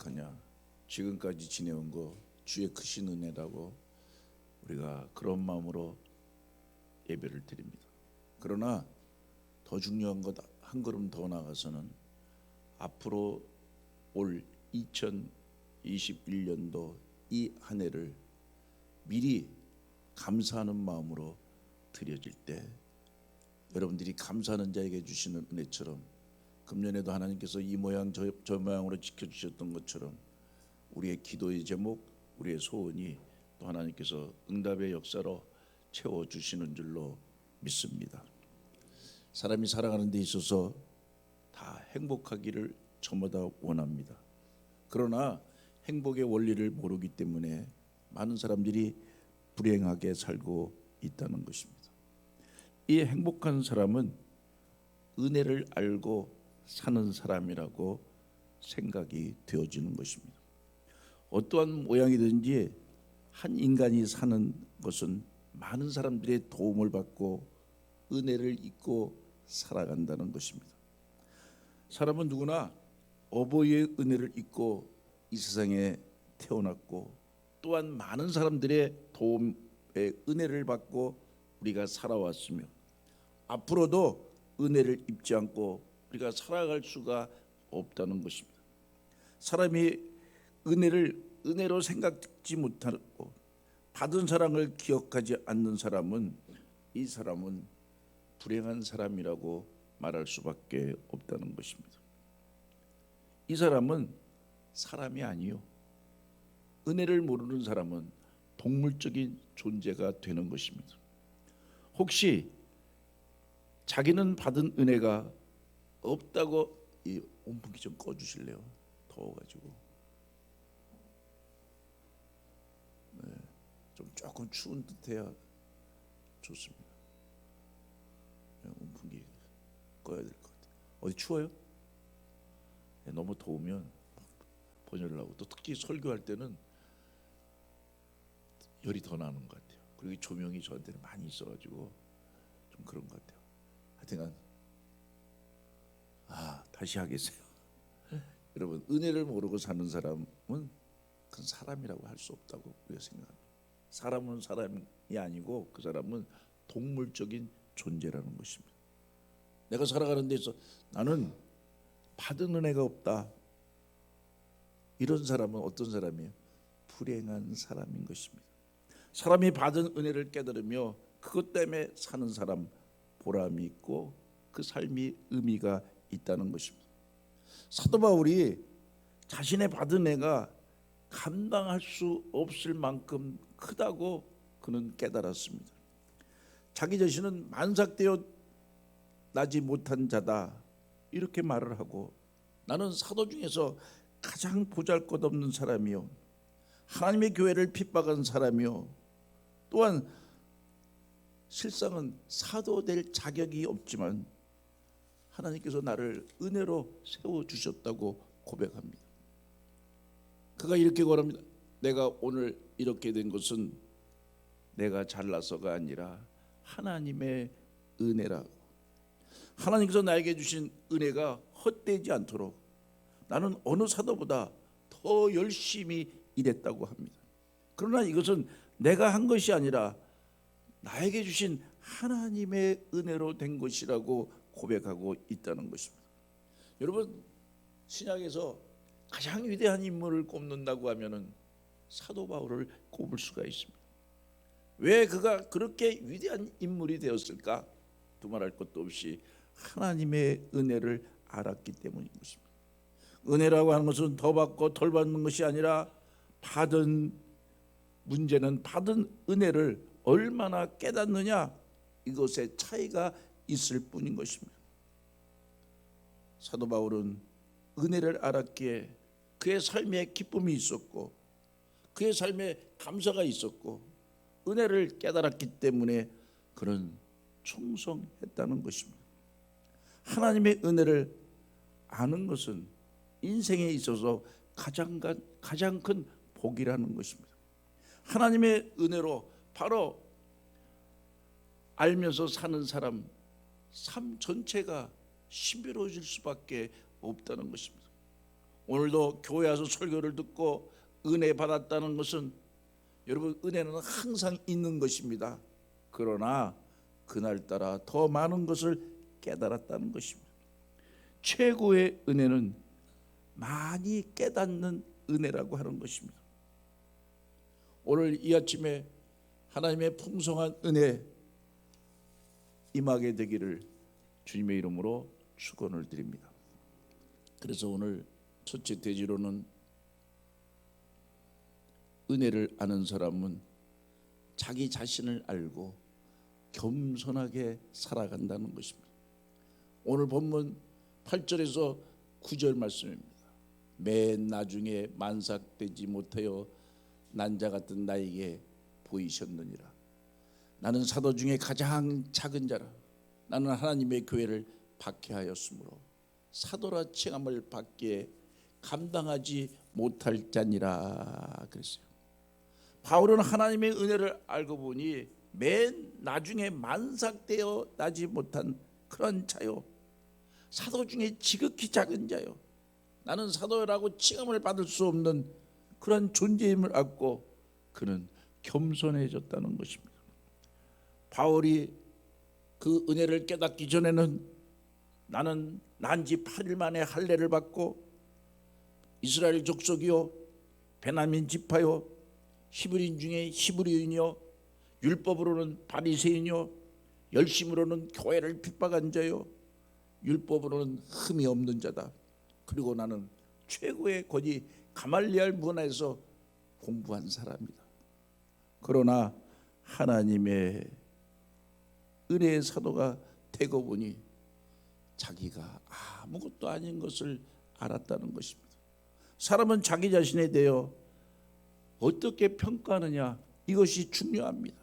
생각하냐? 지금까지 지내온 거 주의 크신 은혜라고 우리가 그런 마음으로 예배를 드립니다. 그러나 더 중요한 것 한 걸음 더 나가서는 앞으로 올 2021년도 이 한 해를 미리 감사하는 마음으로 드려질 때 여러분들이 감사하는 자에게 주시는 은혜처럼 금년에도 하나님께서 이 모양 저 모양으로 지켜주셨던 것처럼 우리의 기도의 제목, 우리의 소원이 또 하나님께서 응답의 역사로 채워주시는 줄로 믿습니다. 사람이 살아가는 데 있어서 다 행복하기를 저마다 원합니다. 그러나 행복의 원리를 모르기 때문에 많은 사람들이 불행하게 살고 있다는 것입니다. 이 행복한 사람은 은혜를 알고 사는 사람이라고 생각이 되어지는 것입니다. 어떠한 모양이든지 한 인간이 사는 것은 많은 사람들의 도움을 받고 은혜를 잊고 살아간다는 것입니다. 사람은 누구나 어버이의 은혜를 잊고 이 세상에 태어났고 또한 많은 사람들의 도움의 은혜를 받고 우리가 살아왔으며 앞으로도 은혜를 입지 않고 우리가 살아갈 수가 없다는 것입니다. 사람이 은혜로 생각지 못하고 받은 사랑을 기억하지 않는 사람은 이 사람은 불행한 사람이라고 말할 수밖에 없다는 것입니다. 이 사람은 사람이 아니요. 은혜를 모르는 사람은 동물적인 존재가 되는 것입니다. 혹시 자기는 받은 은혜가 없다고 이 온풍기 좀 꺼주실래요? 더워가지고. 네, 좀 조금 추운 듯해야 좋습니다. 온풍기 꺼야 될 것 같아요. 어디 추워요? 너무 더우면 번열을 하고 또 특히 설교할 때는 열이 더 나는 것 같아요. 그리고 조명이 저한테는 많이 있어가지고 좀 그런 것 같아요. 하여튼간 다시 하겠어요. 여러분 은혜를 모르고 사는 사람은 그 사람이라고 할 수 없다고 우리가 생각합니다. 사람은 사람이 아니고 그 사람은 동물적인 존재라는 것입니다. 내가 살아가는 데서 나는 받은 은혜가 없다. 이런 사람은 어떤 사람이에요? 불행한 사람인 것입니다. 사람이 받은 은혜를 깨달으며 그것 때문에 사는 사람 보람이 있고 그 삶이 의미가 있다는 것입니다. 사도 바울이 자신의 받은 은혜가 감당할 수 없을 만큼 크다고 그는 깨달았습니다. 자기 자신은 만삭되어 나지 못한 자다 이렇게 말을 하고 나는 사도 중에서 가장 보잘것없는 사람이요 하나님의 교회를 핍박한 사람이요 또한 실상은 사도 될 자격이 없지만 하나님께서 나를 은혜로 세워주셨다고 고백합니다. 그가 이렇게 말합니다. 내가 오늘 이렇게 된 것은 내가 잘나서가 아니라 하나님의 은혜라고. 하나님께서 나에게 주신 은혜가 헛되지 않도록 나는 어느 사도보다 더 열심히 일했다고 합니다. 그러나 이것은 내가 한 것이 아니라 나에게 주신 하나님의 은혜로 된 것이라고 고백하고 있다는 것입니다. 여러분 신약에서 가장 위대한 인물을 꼽는다고 하면은 사도 바울을 꼽을 수가 있습니다. 왜 그가 그렇게 위대한 인물이 되었을까? 두말할 것도 없이 하나님의 은혜를 알았기 때문인 것입니다. 은혜라고 하는 것은 더 받고 덜 받는 것이 아니라 문제는 받은 은혜를 얼마나 깨닫느냐 이것의 차이가 있을 뿐인 것입니다. 사도 바울은 은혜를 알았기에 그의 삶에 기쁨이 있었고 그의 삶에 감사가 있었고 은혜를 깨달았기 때문에 그는 충성했다는 것입니다. 하나님의 은혜를 아는 것은 인생에 있어서 가장 큰 복이라는 것입니다. 하나님의 은혜로 바로 알면서 사는 사람 삶 전체가 신비로워질 수밖에 없다는 것입니다. 오늘도 교회 와서 설교를 듣고 은혜 받았다는 것은, 여러분, 은혜는 항상 있는 것입니다. 그러나 그날따라 더 많은 것을 깨달았다는 것입니다. 최고의 은혜는 많이 깨닫는 은혜라고 하는 것입니다. 오늘 이 아침에 하나님의 풍성한 은혜 임하게 되기를 주님의 이름으로 축원을 드립니다. 그래서 오늘 첫째 대지로는, 은혜를 아는 사람은 자기 자신을 알고 겸손하게 살아간다는 것입니다. 오늘 본문 8절에서 9절 말씀입니다. 맨 나중에 만삭되지 못하여 난자 같은 나에게 보이셨느니라. 나는 사도 중에 가장 작은 자라. 나는 하나님의 교회를 박해하였으므로 사도라 칭함을 받기에 감당하지 못할 자니라 그랬어요. 바울은 하나님의 은혜를 알고 보니 맨 나중에 만삭되어 나지 못한 그런 자요, 사도 중에 지극히 작은 자요, 나는 사도라고 칭함을 받을 수 없는 그런 존재임을 알고 그는 겸손해졌다는 것입니다. 바울이 그 은혜를 깨닫기 전에는 나는 난지 8일 만에 할례를 받고 이스라엘 족속이요, 베냐민 지파요, 히브리인 중에 히브리인이요, 율법으로는 바리새인이요, 열심으로는 교회를 핍박한 자요, 율법으로는 흠이 없는 자다. 그리고 나는 최고의 권위 가말리알 문화에서 공부한 사람이다. 그러나 하나님의 은혜의 사도가 되고 보니 자기가 아무것도 아닌 것을 알았다는 것입니다. 사람은 자기 자신에 대해 어떻게 평가하느냐, 이것이 중요합니다.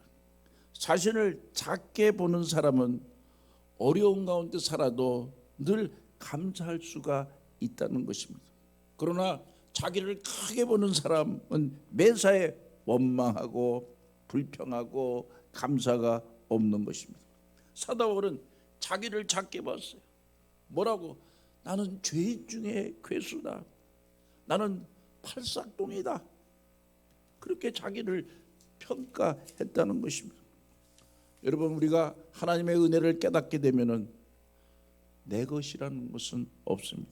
자신을 작게 보는 사람은 어려운 가운데 살아도 늘 감사할 수가 있다는 것입니다. 그러나 자기를 크게 보는 사람은 매사에 원망하고 불평하고 감사가 없는 것입니다. 사도 바울은 자기를 작게 봤어요. 뭐라고? 나는 죄인 중에 괴수다. 나는 팔싹동이다. 그렇게 자기를 평가했다는 것입니다. 여러분, 우리가 하나님의 은혜를 깨닫게 되면은 내 것이라는 것은 없습니다.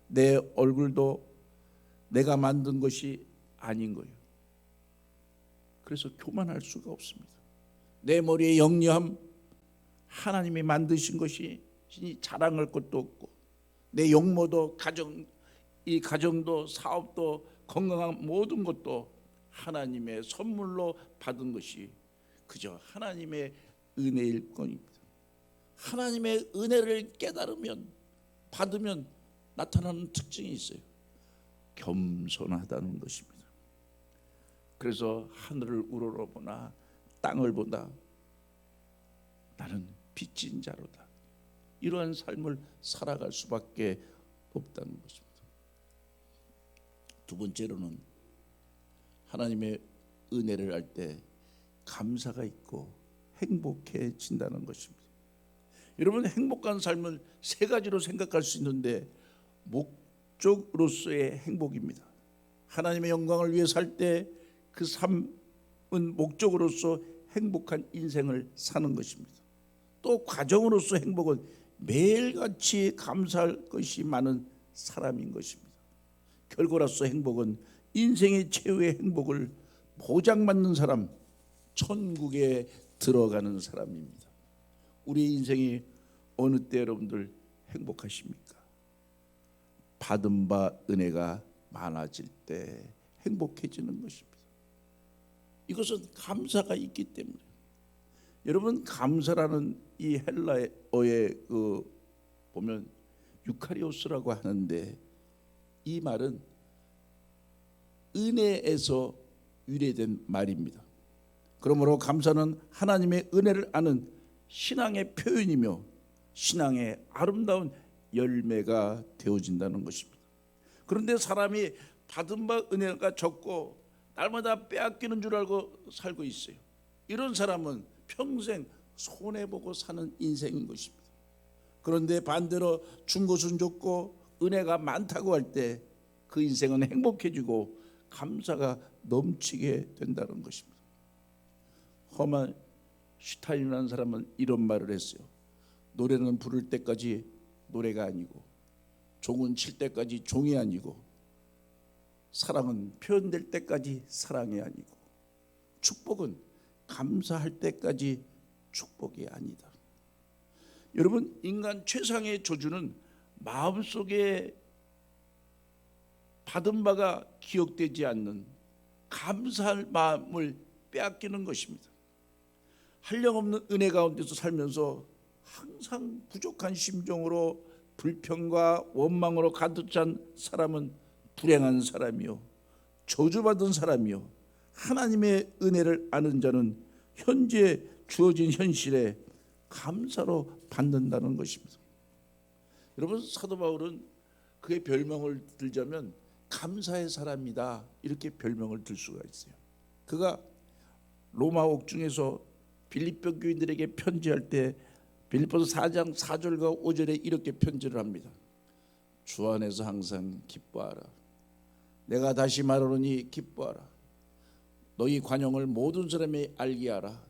내 얼굴도 내가 만든 것이 아닌 거예요. 그래서 교만할 수가 없습니다. 내 머리의 영리함, 하나님이 만드신 것이 자랑할 것도 없고, 내 용모도 이 가정도 사업도 건강한 모든 것도 하나님의 선물로 받은 것이 그저 하나님의 은혜일 뿐입니다. 하나님의 은혜를 깨달으면, 받으면 나타나는 특징이 있어요. 겸손하다는 것입니다. 그래서 하늘을 우러러보나 땅을 보다 나는 빚진 자로다. 이러한 삶을 살아갈 수밖에 없다는 것입니다. 두 번째로는 하나님의 은혜를 알 때 감사가 있고 행복해진다는 것입니다. 여러분, 행복한 삶을 세 가지로 생각할 수 있는데, 목적으로서의 행복입니다. 하나님의 영광을 위해 살 때 그 삶은 목적으로서 행복한 인생을 사는 것입니다. 또 과정으로서 행복은 매일같이 감사할 것이 많은 사람인 것입니다. 결과로서 행복은 인생의 최후의 행복을 보장받는 사람, 천국에 들어가는 사람입니다. 우리 인생이 어느 때 여러분들 행복하십니까? 받은 바 은혜가 많아질 때 행복해지는 것입니다. 이것은 감사가 있기 때문에. 여러분, 감사라는 이 헬라어에 보면 유카리오스라고 하는데, 이 말은 은혜에서 유래된 말입니다. 그러므로 감사는 하나님의 은혜를 아는 신앙의 표현이며 신앙의 아름다운 열매가 되어진다는 것입니다. 그런데 사람이 받은 바 은혜가 적고 날마다 빼앗기는 줄 알고 살고 있어요. 이런 사람은 평생 손해보고 사는 인생인 것입니다. 그런데 반대로 준 것은 적고 은혜가 많다고 할 때 그 인생은 행복해지고 감사가 넘치게 된다는 것입니다. 허만 슈타인이라는 사람은 이런 말을 했어요. 노래는 부를 때까지 노래가 아니고, 종은 칠 때까지 종이 아니고, 사랑은 표현될 때까지 사랑이 아니고, 축복은 감사할 때까지 축복이 아니다. 여러분, 인간 최상의 저주는 마음속에 받은 바가 기억되지 않는 감사할 마음을 빼앗기는 것입니다. 한량없는 은혜 가운데서 살면서 항상 부족한 심정으로 불평과 원망으로 가득 찬 사람은 불행한 사람이요, 저주받은 사람이요, 하나님의 은혜를 아는 자는 현재 주어진 현실에 감사로 받는다는 것입니다. 여러분, 사도 바울은 그의 별명을 들자면 감사의 사람이다, 이렇게 별명을 들 수가 있어요. 그가 로마 옥중에서 빌립보 교인들에게 편지할 때 빌립보서 4장 4절과 5절에 이렇게 편지를 합니다. 주 안에서 항상 기뻐하라. 내가 다시 말하노니 기뻐하라. 너희 관용을 모든 사람이 알게 하라.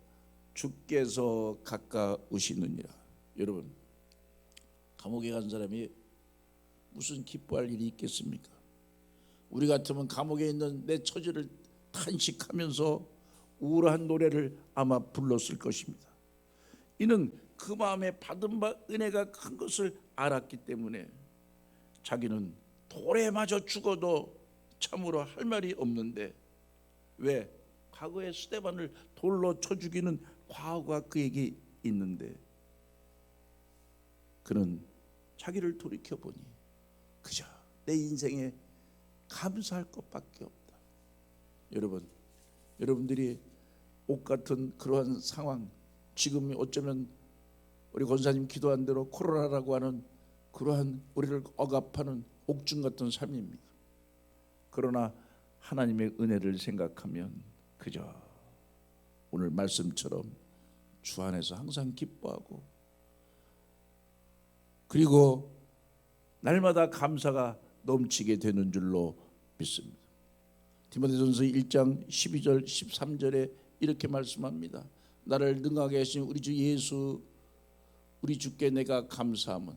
주께서 가까우시느니라. 여러분, 감옥에 간 사람이 무슨 기뻐할 일이 있겠습니까? 우리 같으면 감옥에 있는 내 처지를 탄식하면서 우울한 노래를 아마 불렀을 것입니다. 이는 그 마음에 받은 바 은혜가 큰 것을 알았기 때문에 자기는 돌에 맞아 죽어도 참으로 할 말이 없는데, 왜? 과거에 스데반을 돌로 쳐 죽이는 과거가 그에게 있는데 그는 자기를 돌이켜보니 그저 내 인생에 감사할 것밖에 없다. 여러분들이 옥 같은 그러한 상황, 지금 어쩌면 우리 권사님 기도한 대로 코로나라고 하는 그러한 우리를 억압하는 옥중 같은 삶입니다. 그러나 하나님의 은혜를 생각하면 그저 오늘 말씀처럼 주 안에서 항상 기뻐하고, 그리고 날마다 감사가 넘치게 되는 줄로 믿습니다. 디모데전서 1장 12절 13절에 이렇게 말씀합니다. 나를 능하게 하신 우리 주 예수 우리 주께 내가 감사함은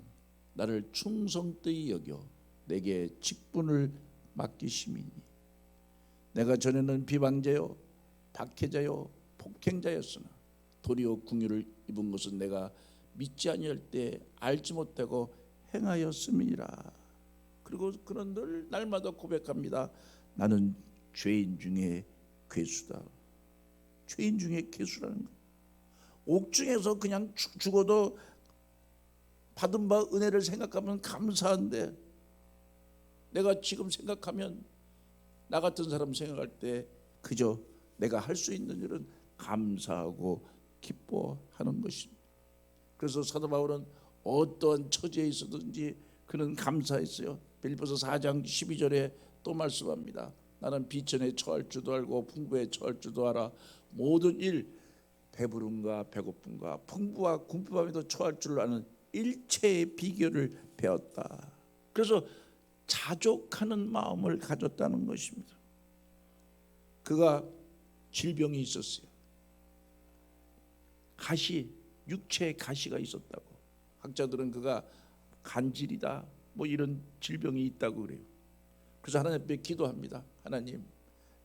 나를 충성되이 여겨 내게 직분을 맡기심이니 내가 전에는 비방자요 박해자요 폭행자였으나 도리어 궁유를 입은 것은 내가 믿지 아니할 때 알지 못하고 행하였음이라. 그리고 그는 늘 날마다 고백합니다. 나는 죄인 중에 괴수다. 죄인 중에 괴수라는 거. 옥중에서 그냥 죽어도 받은 바 은혜를 생각하면 감사한데, 내가 지금 생각하면 나 같은 사람 생각할 때 그저 내가 할 수 있는 일은 감사하고 기뻐하는 것입니다. 그래서 사도 바울은 어떠한 처지에 있어든지 그는 감사했어요. 빌립보서 4장 12절에 또 말씀합니다. 나는 비천에 처할 줄도 알고 풍부에 처할 줄도 알아. 모든 일, 배부름과 배고픔과 풍부와 궁핍함에도 처할 줄 아는 일체의 비결을 배웠다. 그래서 자족하는 마음을 가졌다는 것입니다. 그가 질병이 있었어요. 육체에 가시가 있었다고. 학자들은 그가 간질이다 뭐 이런 질병이 있다고 그래요. 그래서 하나님 앞에 기도합니다. 하나님,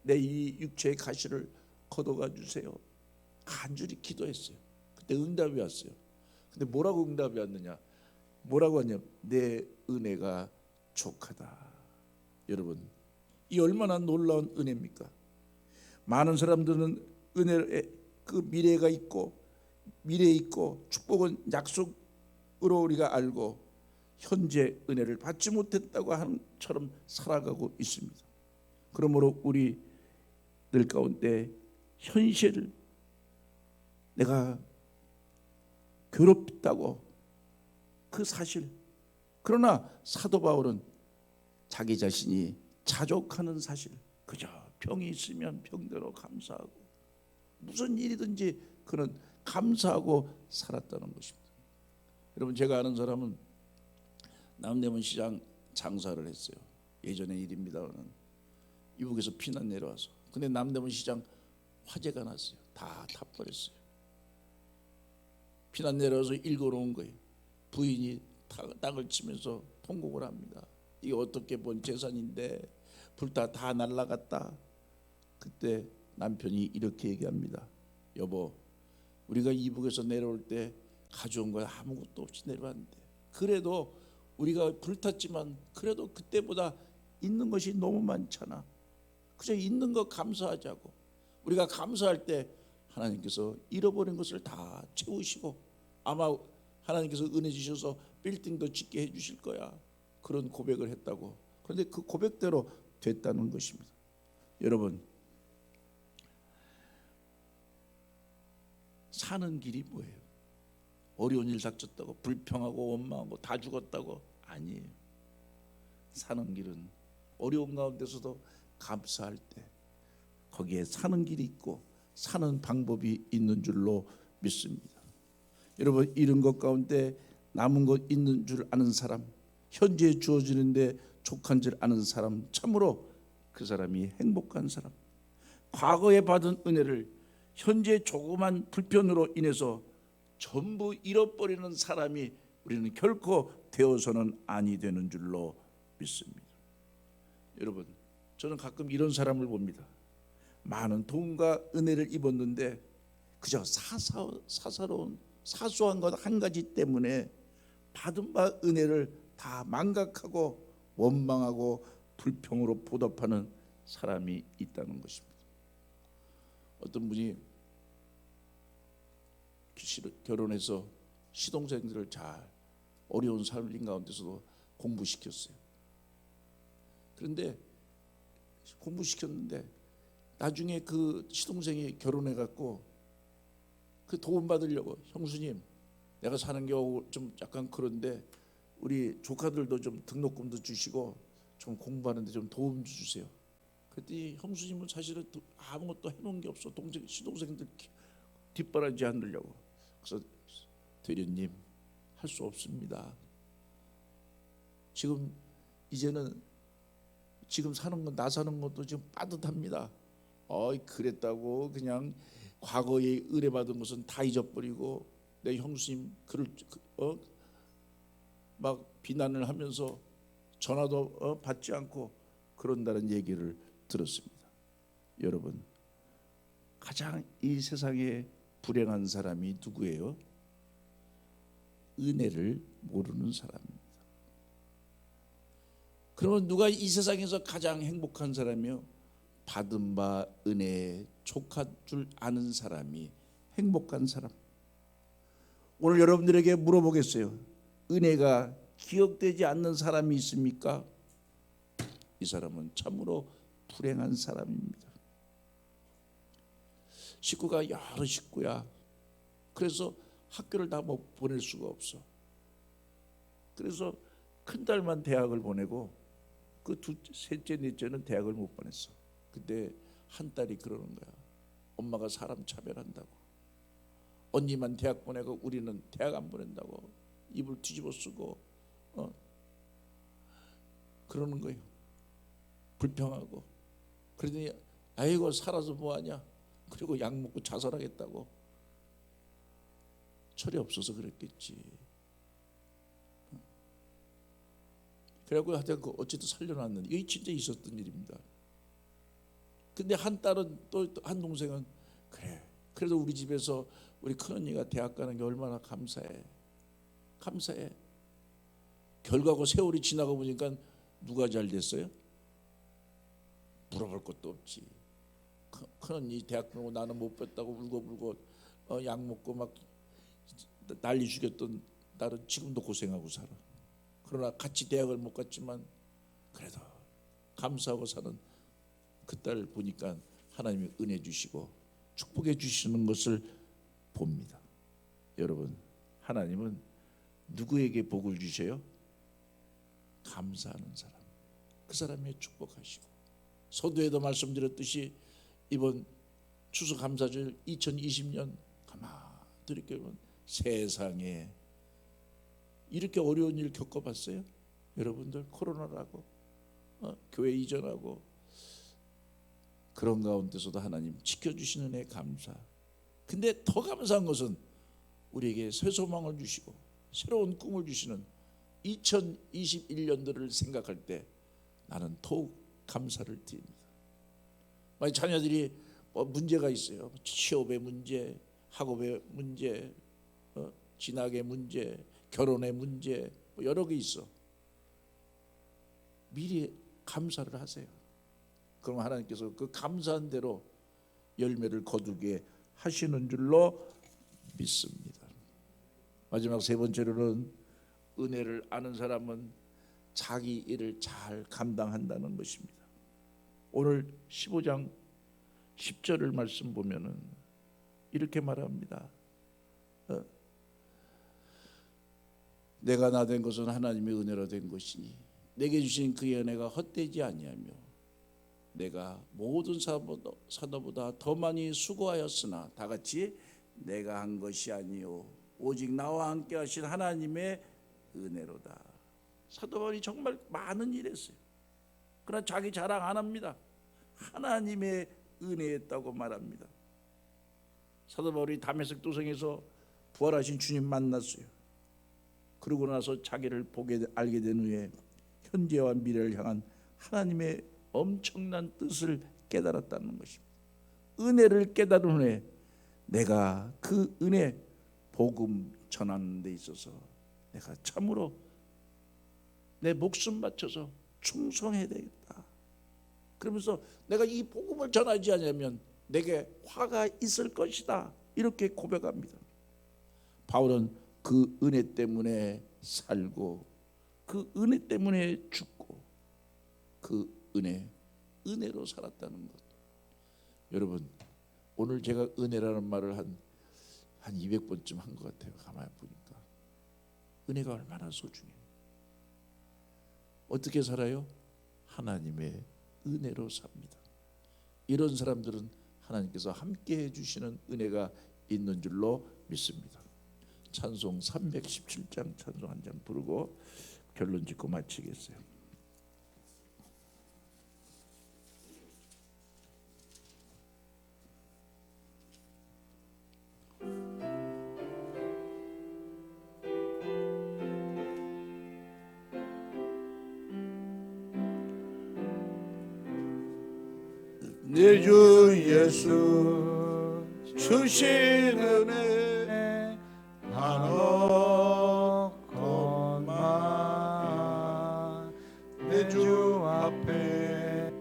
내 이 육체의 가시를 걷어가 주세요. 간절히 기도했어요. 그때 응답이 왔어요. 근데 뭐라고 응답이 왔느냐? 뭐라고 하냐? 내 은혜가 족하다. 여러분, 이 얼마나 놀라운 은혜입니까? 많은 사람들은 은혜의 그 미래가 있고 미래에 있고 축복은 약속으로 우리가 알고 현재 은혜를 받지 못했다고 하는 처럼 살아가고 있습니다. 그러므로 우리들 가운데 현실을 내가 괴롭다고 그 사실, 그러나 사도 바울은 자기 자신이 자족하는 사실, 그저 병이 있으면 병대로 감사하고 무슨 일이든지 그는 감사하고 살았다는 것입니다. 여러분, 제가 아는 사람은 남대문 시장 장사를 했어요. 예전의 일입니다는 이북에서 피난 내려와서 근데 남대문 시장 화재가 났어요. 다 타버렸어요. 피난 내려와서 일거러 온 거예요. 부인이 땅을 치면서 통곡을 합니다. 이게 어떻게 본 재산인데 불타 다 날라갔다. 그때 남편이 이렇게 얘기합니다. 여보, 우리가 이북에서 내려올 때 가져온 거 아무것도 없이 내려왔는데 그래도 우리가 불탔지만 그래도 그때보다 있는 것이 너무 많잖아. 그저 있는 거 감사하자고. 우리가 감사할 때 하나님께서 잃어버린 것을 다 채우시고 아마 하나님께서 은혜 주셔서 빌딩도 짓게 해주실 거야. 그런 고백을 했다고. 그런데 그 고백대로 됐다는 것입니다. 여러분, 사는 길이 뭐예요? 어려운 일 닥쳤다고 불평하고 원망하고 다 죽었다고? 아니에요. 사는 길은 어려운 가운데서도 감사할 때 거기에 사는 길이 있고 사는 방법이 있는 줄로 믿습니다. 여러분, 이런 것 가운데 남은 것 있는 줄 아는 사람, 현재에 주어지는데 족한 줄 아는 사람, 참으로 그 사람이 행복한 사람. 과거에 받은 은혜를 현재 조그만 불편으로 인해서 전부 잃어버리는 사람이 우리는 결코 되어서는 아니 되는 줄로 믿습니다. 여러분, 저는 가끔 이런 사람을 봅니다. 많은 도움과 은혜를 입었는데 그저 사사로운 사소한 것 한 가지 때문에 받은 바 은혜를 다 망각하고 원망하고 불평으로 보답하는 사람이 있다는 것입니다. 어떤 분이 결혼해서 시동생들을 잘 어려운 삶인 가운데서도 공부시켰어요. 그런데 공부시켰는데 나중에 그 시동생이 결혼해갖고 그 도움 받으려고, 형수님 내가 사는 게 좀 약간 그런데 우리 조카들도 좀 등록금도 주시고 좀 공부하는데 좀 도움 주세요. 그랬더니 형수님은 사실은 아무것도 해놓은 게 없어. 시동생들 뒷바라지 않으려고. 그래서 대리님, 할 수 없습니다. 지금 이제는 지금 사는 건 나 사는 것도 지금 빠듯합니다. 그랬다고 그냥 과거에 의뢰받은 것은 다 잊어버리고 내 형수님 막 비난을 하면서 전화도 받지 않고 그런다는 얘기를 들었습니다. 여러분, 가장 이 세상에 불행한 사람이 누구예요? 은혜를 모르는 사람입니다. 그러면 누가 이 세상에서 가장 행복한 사람이요? 받은 바 은혜에 족한 줄 아는 사람이 행복한 사람. 오늘 여러분들에게 물어보겠어요. 은혜가 기억되지 않는 사람이 있습니까? 이 사람은 참으로 불행한 사람입니다. 식구가 여러 식구야. 그래서 학교를 다 못 보낼 수가 없어. 그래서 큰딸만 대학을 보내고 그 셋째, 넷째는 대학을 못 보냈어. 근데 한 딸이 그러는 거야. 엄마가 사람 차별한다고. 언니만 대학 보내고 우리는 대학 안 보낸다고 입을 뒤집어 쓰고 그러는 거예요. 불평하고. 그러더니 아이고 살아서 뭐하냐. 그리고 약 먹고 자살하겠다고. 철이 없어서 그랬겠지. 그래갖고 하여튼 어쨌든 살려놨는데 이게 진짜 있었던 일입니다. 근데 한 딸은 또 한 동생은 그래. 그래도 우리 집에서 우리 큰언니가 대학 가는 게 얼마나 감사해. 감사해. 결과고 세월이 지나가 보니까 누가 잘 됐어요? 물어볼 것도 없지. 큰언니 대학 보내고 나는 못 뺐다고 울고불고 약 먹고 막 난리 죽였던 딸은 지금도 고생하고 살아. 그러나 같이 대학을 못 갔지만 그래도 감사하고 사는 그 딸 보니까 하나님이 은혜 주시고 축복해 주시는 것을 봅니다. 여러분, 하나님은 누구에게 복을 주셔요? 감사하는 사람. 그 사람에 축복하시고, 서두에도 말씀드렸듯이 이번 추수감사절 2020년 가만히 이렇게 보면 세상에 이렇게 어려운 일 겪어봤어요? 여러분들 코로나라고 교회 이전하고 그런 가운데서도 하나님 지켜주시는 은혜 감사. 근데 더 감사한 것은 우리에게 새 소망을 주시고 새로운 꿈을 주시는 2021년도를 생각할 때 나는 더욱 감사를 드립니다. 만약 자녀들이 문제가 있어요. 취업의 문제, 학업의 문제, 진학의 문제, 결혼의 문제, 여러 개 있어. 미리 감사를 하세요. 그럼 하나님께서 그 감사한 대로 열매를 거두게 하시는 줄로 믿습니다. 마지막 세 번째로는 은혜를 아는 사람은 자기 일을 잘 감당한다는 것입니다. 오늘 15장 10절을 말씀 보면은 이렇게 말합니다. 내가 나 된 것은 하나님의 은혜로 된 것이니 내게 주신 그의 은혜가 헛되지 아니하며 내가 모든 사도보다 더 많이 수고하였으나 다 같이 내가 한 것이 아니요 오직 나와 함께 하신 하나님의 은혜로다. 사도 바울이 정말 많은 일 했어요. 그러나 자기 자랑 안 합니다. 하나님의 은혜였다고 말합니다. 사도 바울이 다메섹 도성에서 부활하신 주님 만났어요. 그러고 나서 자기를 알게 된 후에 현재와 미래를 향한 하나님의 엄청난 뜻을 깨달았다는 것입니다. 은혜를 깨달은 후에 내가 그 은혜 복음 전하는 데 있어서 내가 참으로 내 목숨 바쳐서 충성해야 되겠다. 그러면서 내가 이 복음을 전하지 않으면 내게 화가 있을 것이다. 이렇게 고백합니다. 바울은 그 은혜 때문에 살고 그 은혜 때문에 죽고 그 은혜로 살았다는 것. 여러분 오늘 제가 은혜라는 말을 한 200번쯤 한 것 같아요. 가만히 보니까 은혜가 얼마나 소중해요. 어떻게 살아요? 하나님의 은혜로 삽니다. 이런 사람들은 하나님께서 함께 해주시는 은혜가 있는 줄로 믿습니다. 찬송 317장 찬송 한 장 부르고 결론 짓고 마치겠어요. 내 주 예수 주신 은혜 한없건만 내 주 앞에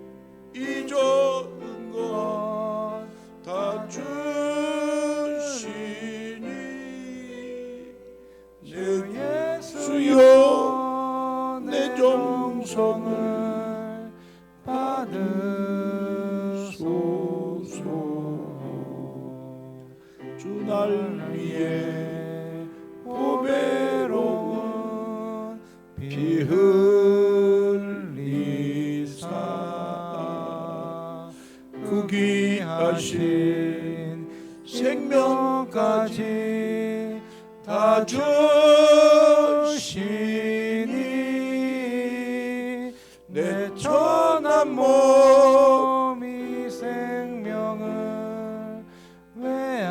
이 좋은 것 다 주시니 내 예수여 내 정성을 받으소서. 주 날 위해 보배로운 피 흘리사 그 귀하신 생명까지 다 주시니 내 천한 몸이 생명을 왜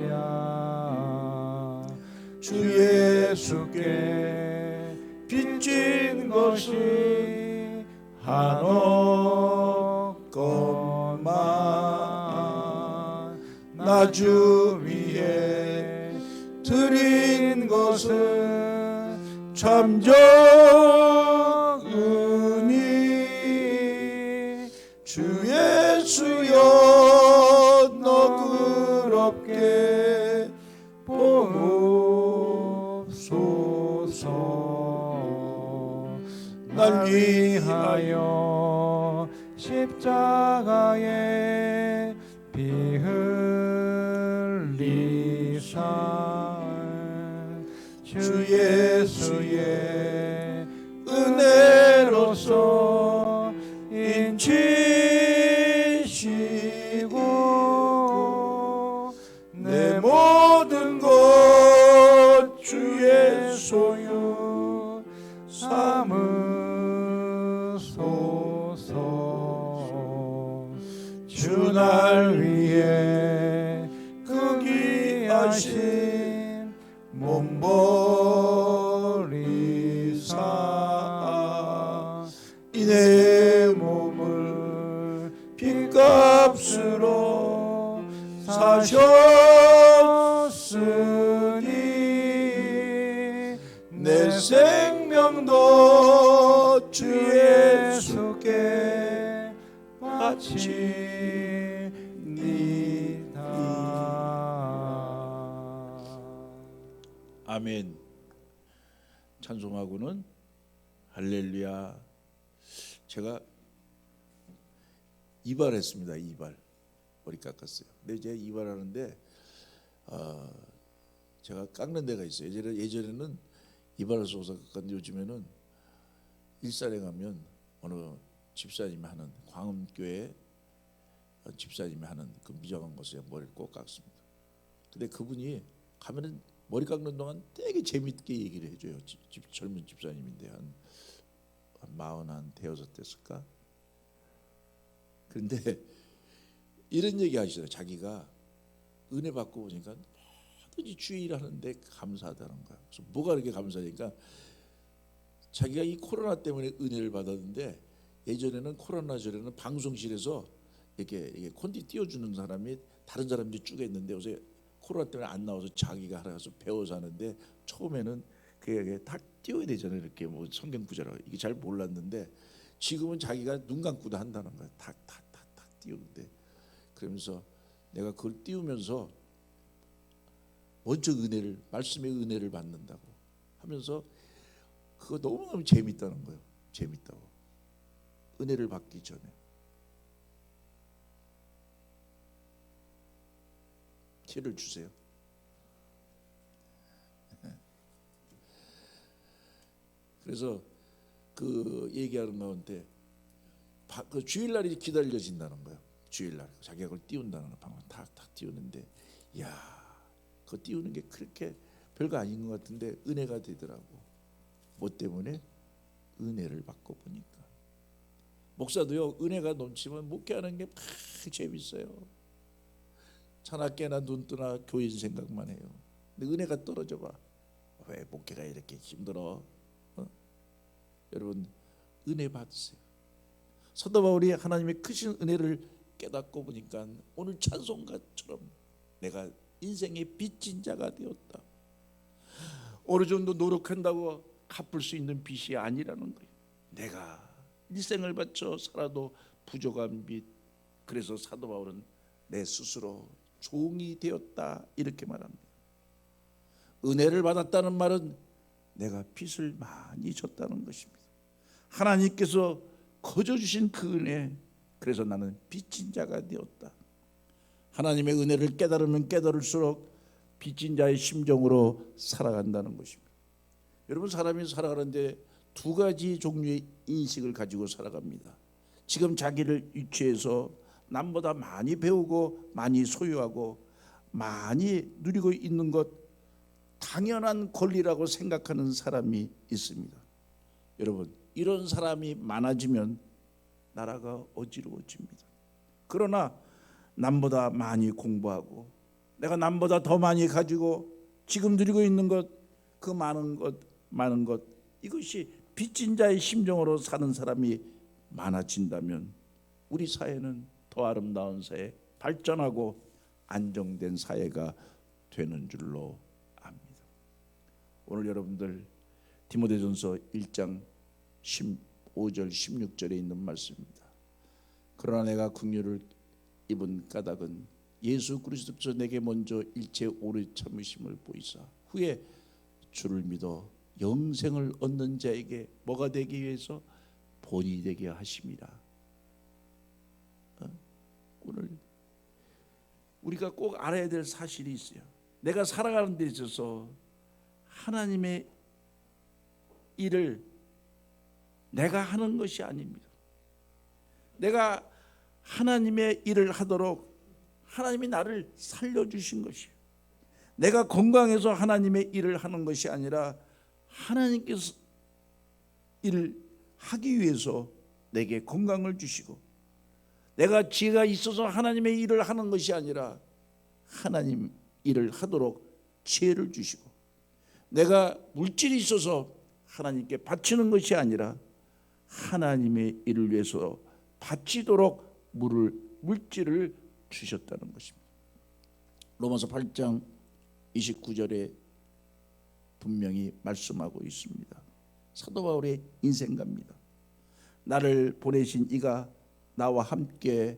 아끼랴. 주 예수께 빚진 것이 한없건만 나 주 위에 드린 것은 참 적으니 주 예수여 너그럽게 보옵소서. 날 위하여 십자가에 피 흘리사 주 예수의 은혜로서 인치시고 내 모든 것 주의 소유 삼으 주 날 위해 그 귀하신 몸버리사 이 내 몸을 핏값으로 사셨으니 내 생명도 주 예수께 바치니다. 아멘. 찬송하고는 할렐루야. 제가 이발했습니다. 이발. 머리 깎았어요. 근데 제가 이발하는데 제가 깎는 데가 있어요. 예전에는 이발할 수 없어서 깎았는데 요즘에는 일산에 가면 어느 집사님이 하는 광음교회 집사님이 하는 그 미정한 곳에 머리를 꼭 깎습니다. 근데 그분이 가면은 머리 깎는 동안 되게 재밌게 얘기를 해줘요. 젊은 집사님인데 한 40, 됐을까? 그런데 이런 얘기 하시더라고요. 자기가 은혜 받고 보니까 뭐든지 주의 일하는데 감사하다는 거야. 그래서 뭐가 그렇게 감사하니까 자기가 이 코로나 때문에 은혜를 받았는데 예전에는 코로나 전에는 방송실에서 이렇게 콘티 띄워주는 사람이 다른 사람들이 쭉 했는데 요새 코로나 때문에 안 나와서 자기가 알아서 배워서 하는데 처음에는 그게 다 띄워야 되잖아요. 이렇게 뭐 성경 구절하고 이게 잘 몰랐는데 지금은 자기가 눈 감고도 한다는 거야. 탁 띄우는데 그러면서 내가 그걸 띄우면서 먼저 은혜를 말씀의 은혜를 받는다고 하면서 그거 너무너무 재밌다는 거예요. 재밌다고. 은혜를 받기 전에. 티를 주세요. 그래서 그 얘기하는 가운데 그 주일날이 기다려진다는 거예요. 주일날 자기가 그걸 띄운다는 거 방금 탁 띄우는데 야, 그거 띄우는 게 그렇게 별거 아닌 것 같은데 은혜가 되더라고. 뭐 때문에? 은혜를 받고 보니까. 목사도요 은혜가 넘치면 목회하는 게 막 재밌어요. 차나 눈 뜨나 교인 생각만 해요. 근데 은혜가 떨어져 봐. 왜 목회가 이렇게 힘들어? 여러분 은혜 받으세요. 사도 바울이 하나님의 크신 은혜를 깨닫고 보니까 오늘 찬송가처럼 내가 인생의 빚진 자가 되었다. 어느 정도 노력한다고 갚을 수 있는 빚이 아니라는 거예요. 내가 일생을 바쳐 살아도 부족한 빚. 그래서 사도 바울은 내 스스로 종이 되었다 이렇게 말합니다. 은혜를 받았다는 말은 내가 빚을 많이 졌다는 것입니다. 하나님께서 거저 주신 그 은혜, 그래서 나는 빚진 자가 되었다. 하나님의 은혜를 깨달으면 깨달을수록 빚진 자의 심정으로 살아간다는 것입니다. 여러분 사람이 살아가는데 두 가지 종류의 인식을 가지고 살아갑니다. 지금 자기를 유치해서 남보다 많이 배우고 많이 소유하고 많이 누리고 있는 것 당연한 권리라고 생각하는 사람이 있습니다. 여러분 이런 사람이 많아지면 나라가 어지러워집니다. 그러나 남보다 많이 공부하고 내가 남보다 더 많이 가지고 지금 누리고 있는 것, 그 많은 것 이것이 빚진 자의 심정으로 사는 사람이 많아진다면 우리 사회는 더 아름다운 사회, 발전하고 안정된 사회가 되는 줄로 압니다. 오늘 여러분들 디모데전서 1장 15절 16절에 있는 말씀입니다. 그러나 내가 긍휼을 입은 까닭은 예수 그리스도께서 내게 먼저 일체 오래 참으심을 보이사 후에 주를 믿어 영생을 얻는 자에게 뭐가 되기 위해서 본이 되게 하심이라. 오늘 우리가 꼭 알아야 될 사실이 있어요. 내가 살아가는 데 있어서 하나님의 일을 내가 하는 것이 아닙니다. 내가 하나님의 일을 하도록 하나님이 나를 살려주신 것이에요. 내가 건강해서 하나님의 일을 하는 것이 아니라 하나님께서 일을 하기 위해서 내게 건강을 주시고 내가 지혜가 있어서 하나님의 일을 하는 것이 아니라 하나님 일을 하도록 지혜를 주시고, 내가 물질이 있어서 하나님께 바치는 것이 아니라 하나님의 일을 위해서 바치도록 물질을 주셨다는 것입니다. 로마서 8장 29절에 분명히 말씀하고 있습니다. 사도 바울의 인생가입니다. 나를 보내신 이가 나와 함께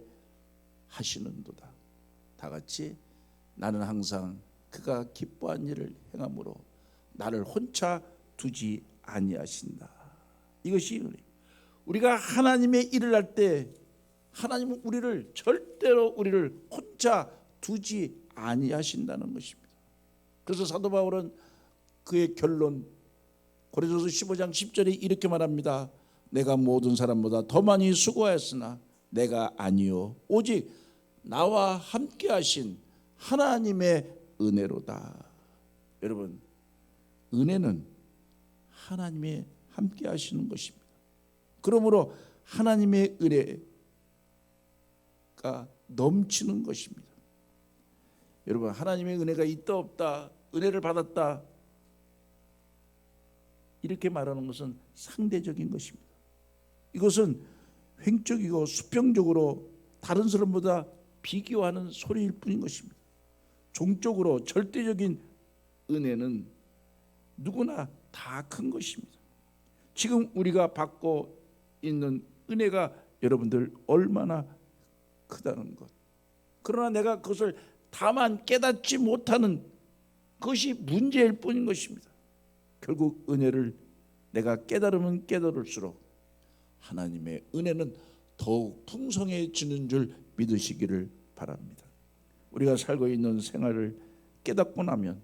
하시는도다. 다 같이 나는 항상 그가 기뻐한 일을 행함으로 나를 혼자 두지 아니하신다. 이것이 은혜. 우리가 하나님의 일을 할 때 하나님은 우리를 절대로 우리를 혼자 두지 아니하신다는 것입니다. 그래서 사도 바울은 그의 결론 고린도서 15장 10절에 이렇게 말합니다. 내가 모든 사람보다 더 많이 수고하였으나 내가 아니요 오직 나와 함께 하신 하나님의 은혜로다. 여러분, 은혜는 하나님의 함께 하시는 것입니다. 그러므로 하나님의 은혜가 넘치는 것입니다. 여러분, 하나님의 은혜가 있다 없다, 은혜를 받았다 이렇게 말하는 것은 상대적인 것입니다. 이것은 횡적이고 수평적으로 다른 사람보다 비교하는 소리일 뿐인 것입니다. 종적으로 절대적인 은혜는 누구나 다 큰 것입니다. 지금 우리가 받고 있는 은혜가 여러분들 얼마나 크다는 것. 그러나 내가 그것을 다만 깨닫지 못하는 것이 문제일 뿐인 것입니다. 결국 은혜를 내가 깨달으면 깨달을수록 하나님의 은혜는 더욱 풍성해지는 줄 믿으시기를 바랍니다. 우리가 살고 있는 생활을 깨닫고 나면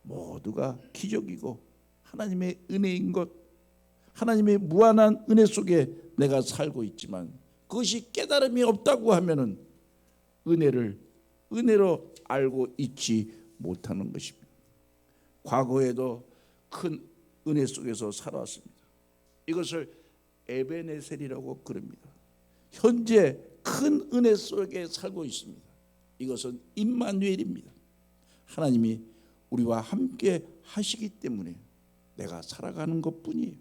모두가 기적이고 하나님의 은혜인 것, 하나님의 무한한 은혜 속에 내가 살고 있지만 그것이 깨달음이 없다고 하면은 은혜로 알고 있지 못하는 것입니다. 과거에도 큰 은혜 속에서 살아왔습니다. 이것을 에베네셀이라고 그럽니다. 현재 큰 은혜 속에 살고 있습니다. 이것은 임마누엘입니다. 하나님이 우리와 함께 하시기 때문에 내가 살아가는 것뿐이에요.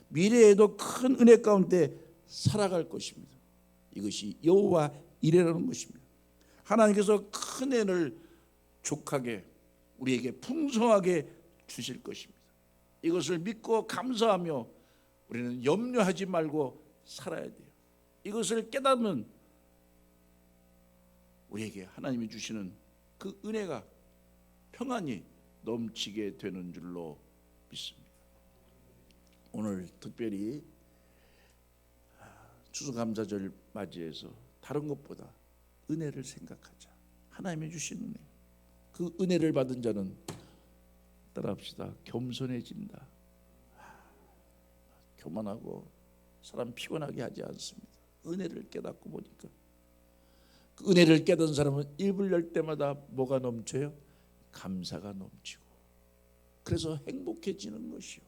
미래에도 큰 은혜 가운데 살아갈 것입니다. 이것이 여호와 이레라는 것입니다. 하나님께서 큰 은혜를 족하게 우리에게 풍성하게 주실 것입니다. 이것을 믿고 감사하며 우리는 염려하지 말고 살아야 돼요. 이것을 깨닫는 우리에게 하나님이 주시는 그 은혜가 평안히 넘치게 되는 줄로 믿습니다. 오늘 특별히 추수감사절 맞이해서 다른 것보다 은혜를 생각하자. 하나님이 주신 은혜. 그 은혜를 받은 자는 따라합시다. 겸손해진다. 교만하고 사람 피곤하게 하지 않습니다. 은혜를 깨닫고 보니까 그 은혜를 깨닫는 사람은 입을 열 때마다 뭐가 넘쳐요? 감사가 넘치고 그래서 행복해지는 것이요.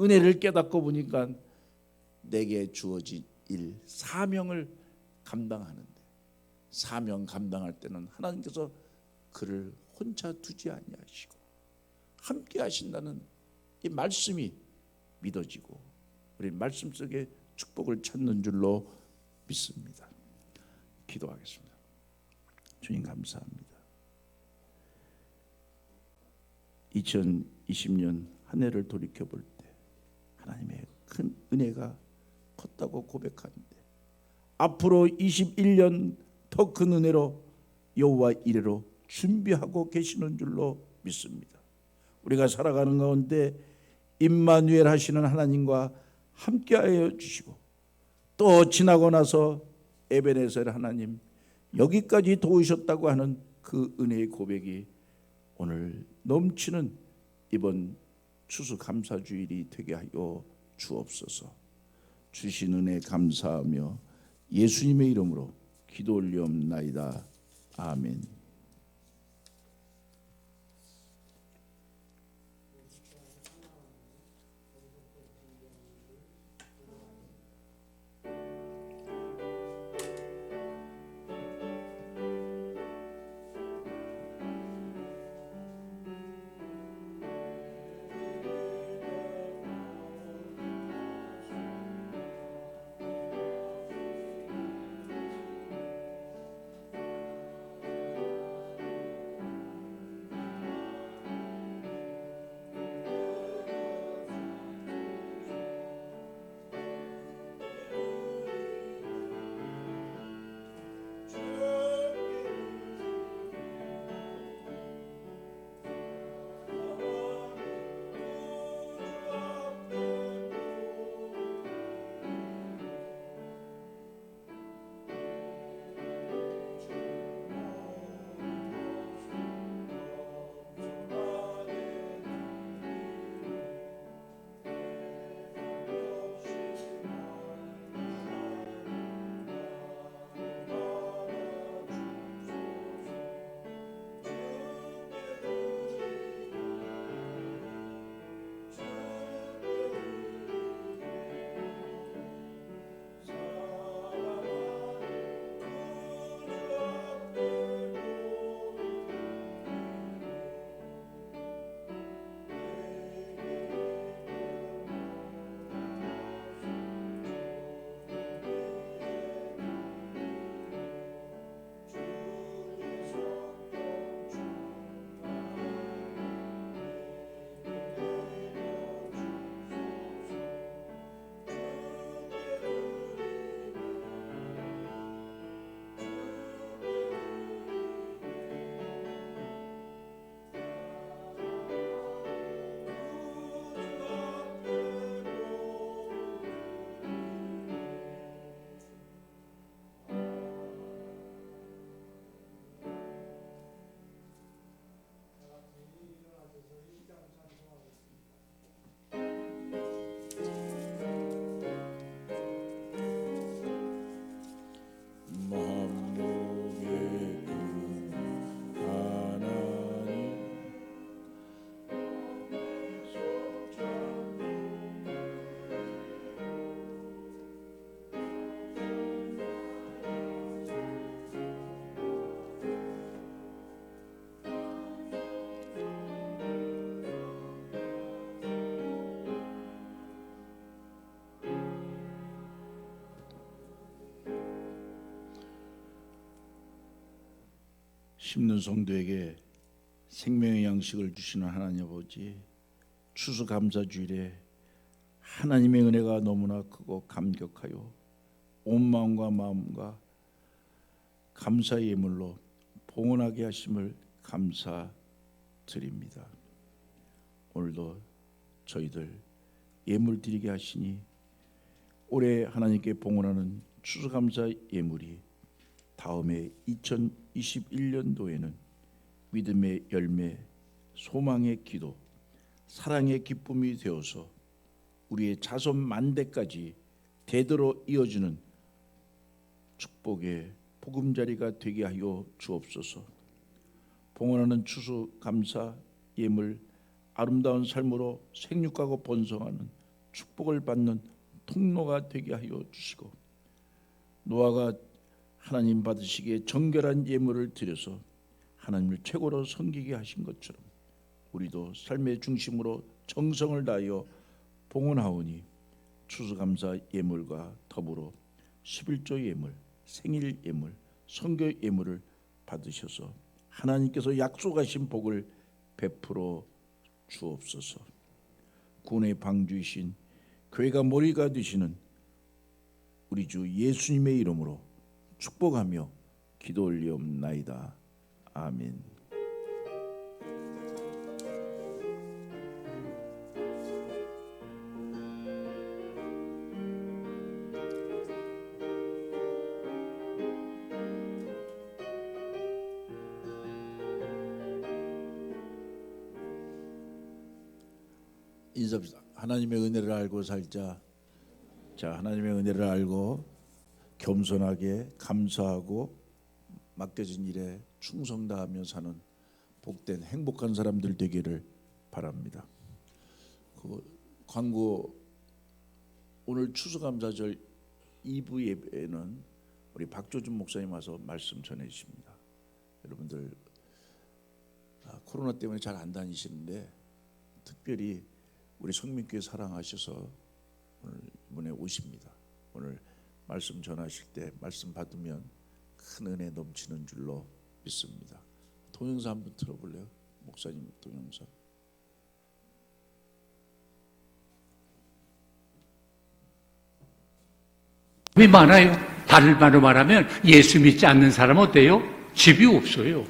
은혜를 깨닫고 보니까 내게 주어진 일, 사명을 감당하는데 사명 감당할 때는 하나님께서 그를 혼자 두지 아니하시고 함께 하신다는 이 말씀이 믿어지고 우리 말씀 속에 축복을 찾는 줄로 믿습니다. 기도하겠습니다. 주님 감사합니다. 2020년 한 해를 돌이켜볼 때 하나님의 큰 은혜가 컸다고 고백하는데 앞으로 21년 더 큰 은혜로 여호와 이레로 준비하고 계시는 줄로 믿습니다. 우리가 살아가는 가운데 임마누엘 하시는 하나님과 함께하여 주시고 또 지나고 나서 에베네셀 하나님 여기까지 도우셨다고 하는 그 은혜의 고백이 오늘 넘치는 이번 추수감사주일이 되게 하여 주옵소서. 주신 은혜 감사하며 예수님의 이름으로 기도 올리옵나이다. 아멘. 심는 성도에게 생명의 양식을 주시는 하나님 아버지, 추수감사주일에 하나님의 은혜가 너무나 크고 감격하여 온 마음과 마음과 감사의 예물로 봉헌하게 하심을 감사드립니다. 오늘도 저희들 예물 드리게 하시니 올해 하나님께 봉헌하는 추수감사 예물이 다음해 2021년도에는 믿음의 열매, 소망의 기도, 사랑의 기쁨이 되어서 우리의 자손 만대까지 대대로 이어지는 축복의 보금자리가 되게 하여 주옵소서. 봉헌하는 추수감사 예물, 아름다운 삶으로 생육하고 번성하는 축복을 받는 통로가 되게 하여 주시고, 노아가 하나님 받으시기에 정결한 예물을 드려서 하나님을 최고로 섬기게 하신 것처럼 우리도 삶의 중심으로 정성을 다하여 봉헌하오니 추수감사 예물과 더불어 11조 예물, 생일 예물, 선교 예물을 받으셔서 하나님께서 약속하신 복을 베풀어 주옵소서. 구원의 방주이신 교회가 머리가 되시는 우리 주 예수님의 이름으로 축복하며 기도 올리옵나이다. 아멘. 인사합시다. 하나님의 은혜를 알고 살자. 자, 하나님의 은혜를 알고 겸손하게 감사하고 맡겨진 일에 충성 다하며 사는 복된 행복한 사람들 되기를 바랍니다. 그 광고, 오늘 추수감사절 2부 예배는 우리 박조준 목사님 와서 말씀 전해 주십니다. 여러분들 코로나 때문에 잘 안 다니시는데 특별히 우리 성민교회 사랑하셔서 오늘 이번에 오십니다. 오늘 말씀 전하실 때 말씀 받으면 큰 은혜 넘치는 줄로 믿습니다. 동영상 한번 들어볼래요? 목사님 동영상. 왜 많아요? 다른 말로 말하면 예수 믿지 않는 사람은 어때요? 집이 없어요.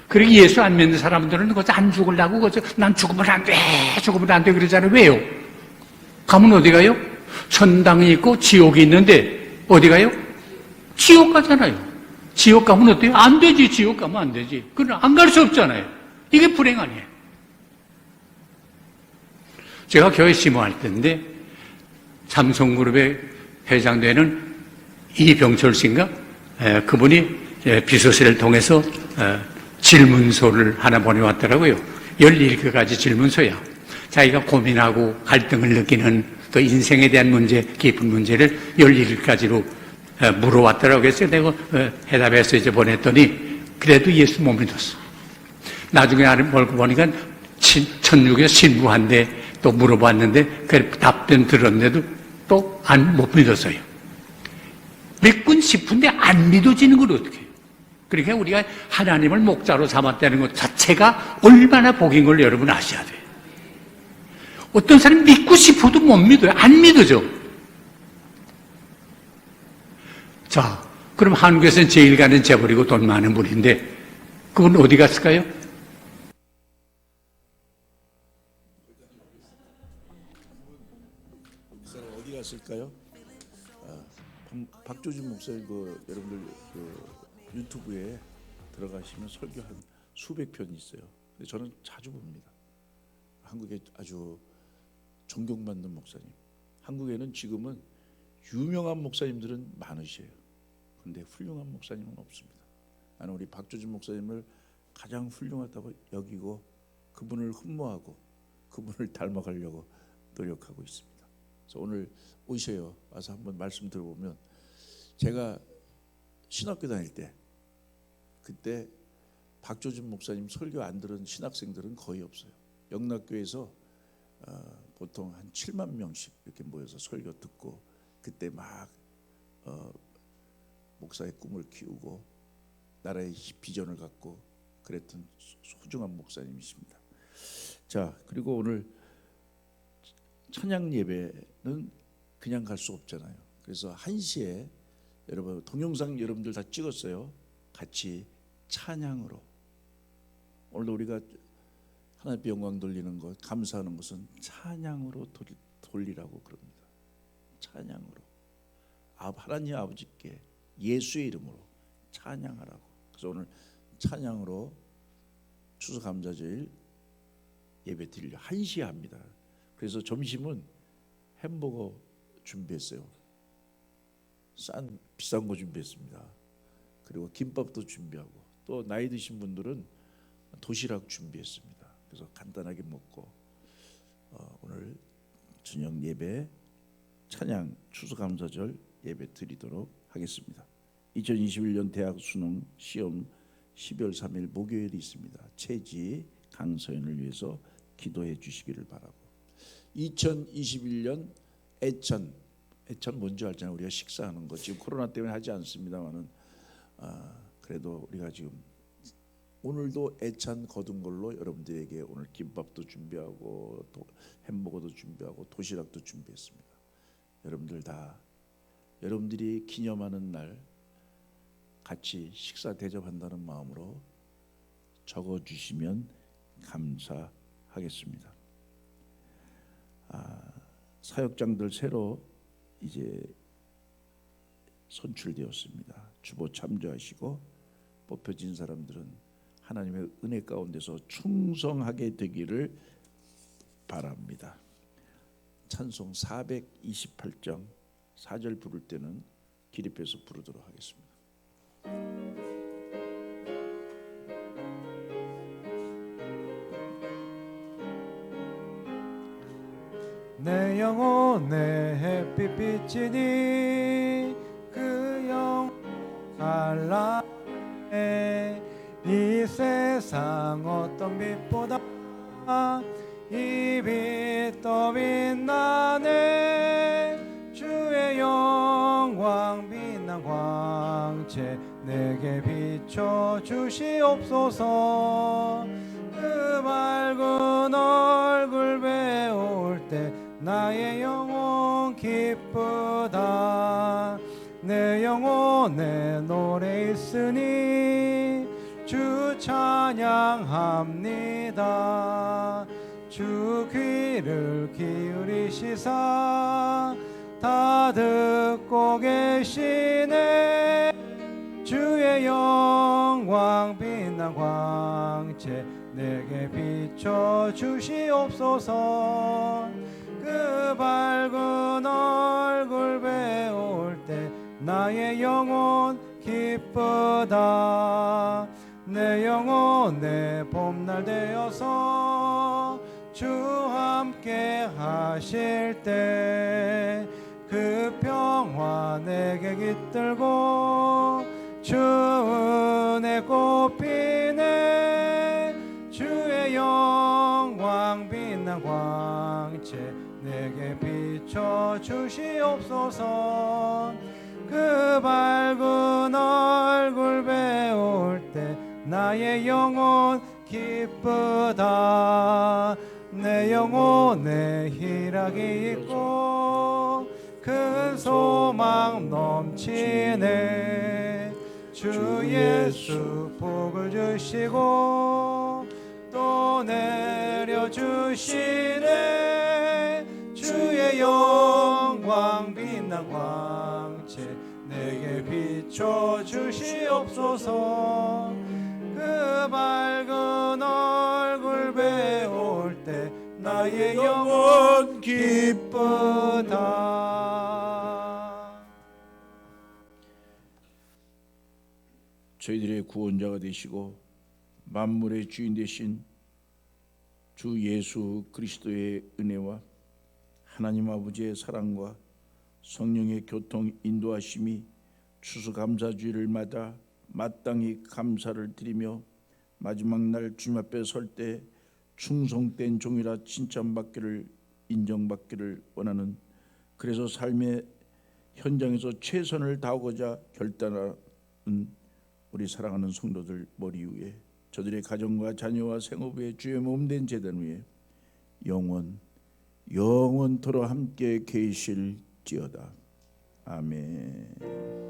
그리고 예수 안 믿는 사람들은 그저 안 죽으려고 그저 난 죽으면 안 돼, 죽으면 안 돼 그러잖아요. 왜요? 가면 어디 가요? 천당이 있고 지옥이 있는데 어디 가요? 지옥 가잖아요. 지옥 가면 어때요? 안 되지. 지옥 가면 안 되지. 그럼 안 갈 수 없잖아요. 이게 불행 아니에요. 제가 교회 심호할 때인데 삼성그룹의 회장되는 이병철 씨인가? 그분이 비서실을 통해서 질문서를 하나 보내왔더라고요. 17가지 질문서야. 자기가 고민하고 갈등을 느끼는 그 인생에 대한 문제, 깊은 문제를 17가지로 물어왔더라고요. 그래서 내가 해답해서 이제 보냈더니 그래도 예수 못 믿었어. 나중에 알고 보니까 천주교 신부한테 또 물어봤는데 그 답변 들었는데도 또 못 믿었어요. 믿군 싶은데 안 믿어지는 걸 어떻게 해요? 그러니까 우리가 하나님을 목자로 삼았다는 것 자체가 얼마나 복인 걸 여러분 아셔야 돼요. 어떤 사람이 믿고 싶어도 못 믿어요. 안 믿어져. 자, 그럼 한국에서는 제일 가는 재벌이고 돈 많은 분인데 그분 어디 갔을까요? 어디 갔을까요? 박조준 목사님 여러분들 유튜브에 들어가시면 설교 한 수백 편이 있어요. 근데 저는 자주 봅니다. 한국에 아주 존경받는 목사님. 한국에는 지금은 유명한 목사님들은 많으셔요. 근데 훌륭한 목사님은 없습니다. 나는 우리 박조준 목사님을 가장 훌륭하다고 여기고 그분을 흠모하고 그분을 닮아가려고 노력하고 있습니다. 그래서 오늘 오셔요. 와서 한번 말씀 들어보면, 제가 신학교 다닐 때 그때 박조준 목사님 설교 안 들은 신학생들은 거의 없어요. 영락교에서 보통 한 7만 명씩 이렇게 모여서 설교 듣고 그때 막 목사의 꿈을 키우고 나라의 비전을 갖고 그랬던 소중한 목사님이십니다. 자, 그리고 오늘 찬양 예배는 그냥 갈 수 없잖아요. 그래서 1시에 여러분 동영상 여러분들 다 찍었어요. 같이 찬양으로, 오늘도 우리가 하나님께 영광 돌리는 것, 감사하는 것은 찬양으로 돌리라고 그럽니다. 찬양으로 하나님 아버지께 예수의 이름으로 찬양하라고. 그래서 오늘 찬양으로 추수감사절 예배 드리려 1시에 합니다. 그래서 점심은 햄버거 준비했어요. 비싼 거 준비했습니다. 그리고 김밥도 준비하고, 또 나이 드신 분들은 도시락 준비했습니다. 그래서 간단하게 먹고 오늘 저녁 예배 찬양 추수감사절 예배 드리도록 하겠습니다. 2021년 대학 수능 시험 12월 3일 목요일이 있습니다. 최지 강서연을 위해서 기도해 주시기를 바라고, 2021년 애천 뭔지 알잖아요. 우리가 식사하는 거 지금 코로나 때문에 하지 않습니다만은 그래도 우리가 지금 오늘도 애찬 거둔 걸로 여러분들에게 오늘 김밥도 준비하고 햄버거도 준비하고 도시락도 준비했습니다. 여러분들 다 여러분들이 기념하는 날 같이 식사 대접한다는 마음으로 적어주시면 감사하겠습니다. 사역장들 새로 이제 선출되었습니다. 주보 참조하시고 뽑혀진 사람들은 하나님의 은혜 가운데서 충성하게 되기를 바랍니다. 찬송 428장 4절 부를 때는 기립해서 부르도록 하겠습니다. 내 영혼의 햇빛 비치니 그 영혼 찬란해. 이 세상 어떤 빛보다 이 빛 더 빛나네. 주의 영광 빛난 광채 내게 비춰 주시옵소서. 그 밝은 얼굴 배울 때 나의 영혼 기쁘다. 내 영혼에 노래 있으니 주 찬양합니다. 주 귀를 기울이시사 다 듣고 계시네. 주의 영광 빛난 광채 내게 비춰 주시옵소서. 그 밝은 얼굴 배울 때 나의 영혼 기쁘다. 내 영혼의 봄날 되어서 주 함께 하실 때 그 평화 내게 깃들고 주 은혜 꽃피네. 주의 영광 빛난 광채 내게 비춰 주시옵소서. 그 밝은 얼굴 배울 때 나의 영혼 기쁘다. 내 영혼에 희락이 있고 큰 소망 넘치네. 주 예수 복을 주시고 또 내려주시네. 주의 영광 빛난 광채 내게 비춰 주시옵소서. 그 밝은 얼굴 배울 때 나의 영혼 기쁘다. 저희들의 구원자가 되시고 만물의 주인 되신 주 예수 그리스도의 은혜와 하나님 아버지의 사랑과 성령의 교통 인도하심이 추수감사주일을 맞아 마땅히 감사를 드리며 마지막 날 주님 앞에 설 때 충성된 종이라 칭찬받기를 인정받기를 원하는, 그래서 삶의 현장에서 최선을 다하고자 결단하는 우리 사랑하는 성도들 머리 위에 저들의 가정과 자녀와 생업에 주의 몸된 제단 위에 영원토록 함께 계실지어다. 아멘.